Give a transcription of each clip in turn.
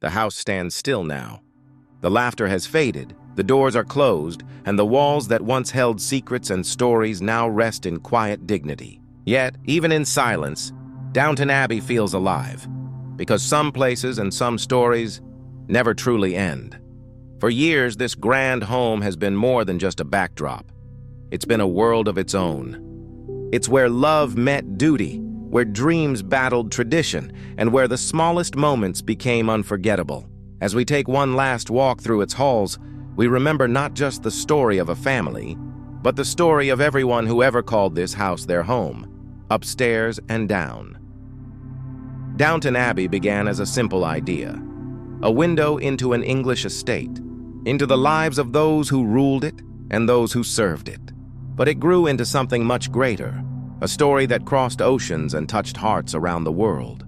The house stands still now. The laughter has faded, the doors are closed, and the walls that once held secrets and stories now rest in quiet dignity. Yet, even in silence, Downton Abbey feels alive, because some places and some stories never truly end. For years, this grand home has been more than just a backdrop. It's been a world of its own. It's where love met duty, where dreams battled tradition, and where the smallest moments became unforgettable. As we take one last walk through its halls, we remember not just the story of a family, but the story of everyone who ever called this house their home, upstairs and down. Downton Abbey began as a simple idea, a window into an English estate, into the lives of those who ruled it and those who served it. But it grew into something much greater, a story that crossed oceans and touched hearts around the world.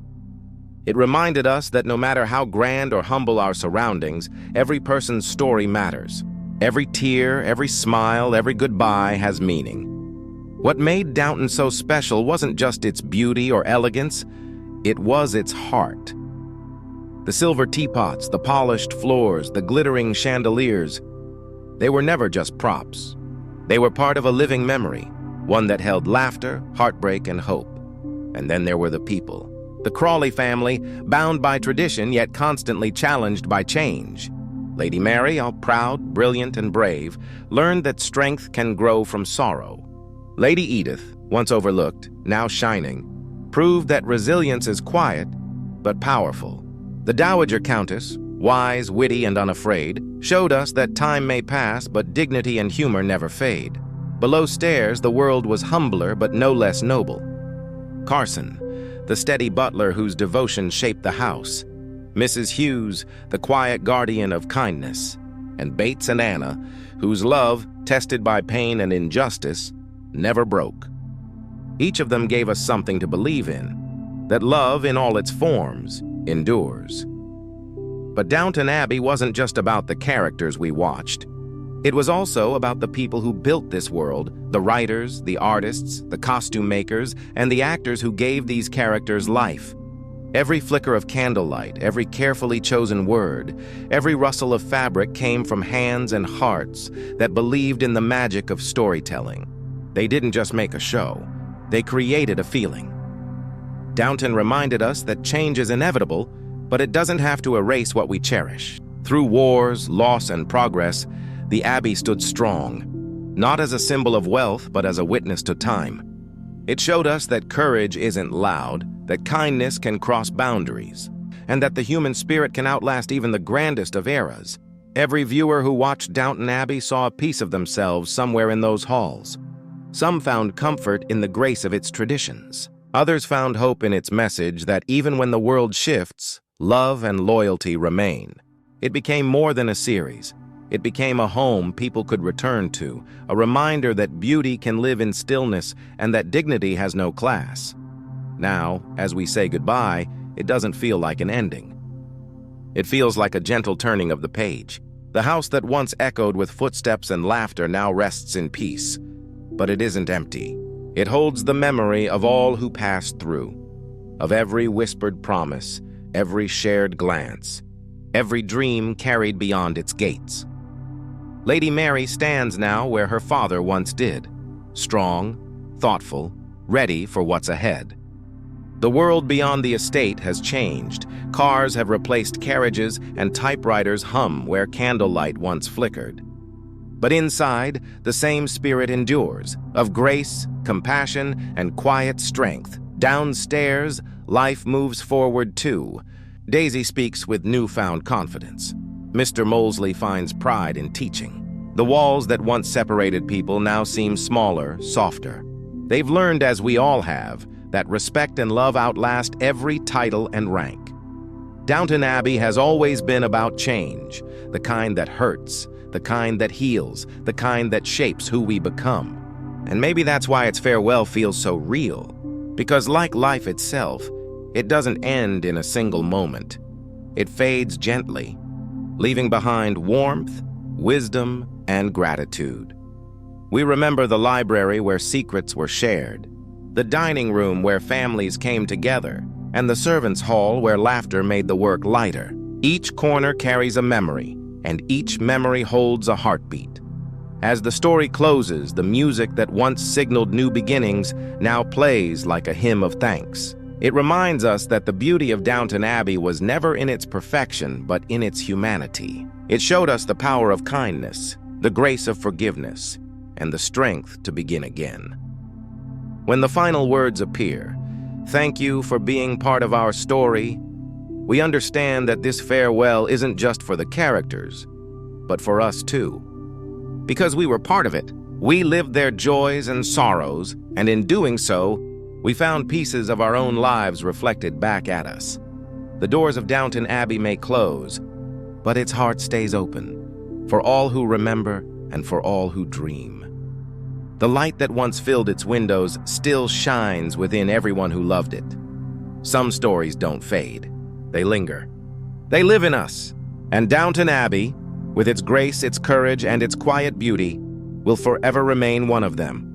It reminded us that no matter how grand or humble our surroundings, every person's story matters. Every tear, every smile, every goodbye has meaning. What made Downton so special wasn't just its beauty or elegance, it was its heart. The silver teapots, the polished floors, the glittering chandeliers, they were never just props. They were part of a living memory, one that held laughter, heartbreak, and hope. And then there were the people. The Crawley family, bound by tradition yet constantly challenged by change. Lady Mary, all proud, brilliant, and brave, learned that strength can grow from sorrow. Lady Edith, once overlooked, now shining, proved that resilience is quiet, but powerful. The Dowager Countess, wise, witty, and unafraid, showed us that time may pass, but dignity and humor never fade. Below stairs, the world was humbler, but no less noble. Carson, the steady butler whose devotion shaped the house. Mrs. Hughes, the quiet guardian of kindness. And Bates and Anna, whose love, tested by pain and injustice, never broke. Each of them gave us something to believe in, that love in all its forms endures. But Downton Abbey wasn't just about the characters we watched. It was also about the people who built this world, the writers, the artists, the costume makers, and the actors who gave these characters life. Every flicker of candlelight, every carefully chosen word, every rustle of fabric came from hands and hearts that believed in the magic of storytelling. They didn't just make a show, they created a feeling. Downton reminded us that change is inevitable, but it doesn't have to erase what we cherish. Through wars, loss, and progress, the Abbey stood strong, not as a symbol of wealth, but as a witness to time. It showed us that courage isn't loud, that kindness can cross boundaries, and that the human spirit can outlast even the grandest of eras. Every viewer who watched Downton Abbey saw a piece of themselves somewhere in those halls. Some found comfort in the grace of its traditions. Others found hope in its message that even when the world shifts, love and loyalty remain. It became more than a series. It became a home people could return to, a reminder that beauty can live in stillness and that dignity has no class. Now, as we say goodbye, it doesn't feel like an ending. It feels like a gentle turning of the page. The house that once echoed with footsteps and laughter now rests in peace. But it isn't empty. It holds the memory of all who passed through, of every whispered promise, every shared glance, every dream carried beyond its gates. Lady Mary stands now where her father once did, strong, thoughtful, ready for what's ahead. The world beyond the estate has changed. Cars have replaced carriages and typewriters hum where candlelight once flickered. But inside, the same spirit endures, of grace, compassion, and quiet strength. Downstairs, life moves forward too. Daisy speaks with newfound confidence. Mr. Molesley finds pride in teaching. The walls that once separated people now seem smaller, softer. They've learned, as we all have, that respect and love outlast every title and rank. Downton Abbey has always been about change, the kind that hurts, the kind that heals, the kind that shapes who we become. And maybe that's why its farewell feels so real, because like life itself, it doesn't end in a single moment. It fades gently, leaving behind warmth, wisdom, and gratitude. We remember the library where secrets were shared, the dining room where families came together, and the servants' hall where laughter made the work lighter. Each corner carries a memory, and each memory holds a heartbeat. As the story closes, the music that once signaled new beginnings now plays like a hymn of thanks. It reminds us that the beauty of Downton Abbey was never in its perfection, but in its humanity. It showed us the power of kindness, the grace of forgiveness, and the strength to begin again. When the final words appear, "Thank you for being part of our story," we understand that this farewell isn't just for the characters, but for us too. Because we were part of it, we lived their joys and sorrows, and in doing so, we found pieces of our own lives reflected back at us. The doors of Downton Abbey may close, but its heart stays open, for all who remember and for all who dream. The light that once filled its windows still shines within everyone who loved it. Some stories don't fade. They linger. They live in us. And Downton Abbey, with its grace, its courage, and its quiet beauty, will forever remain one of them.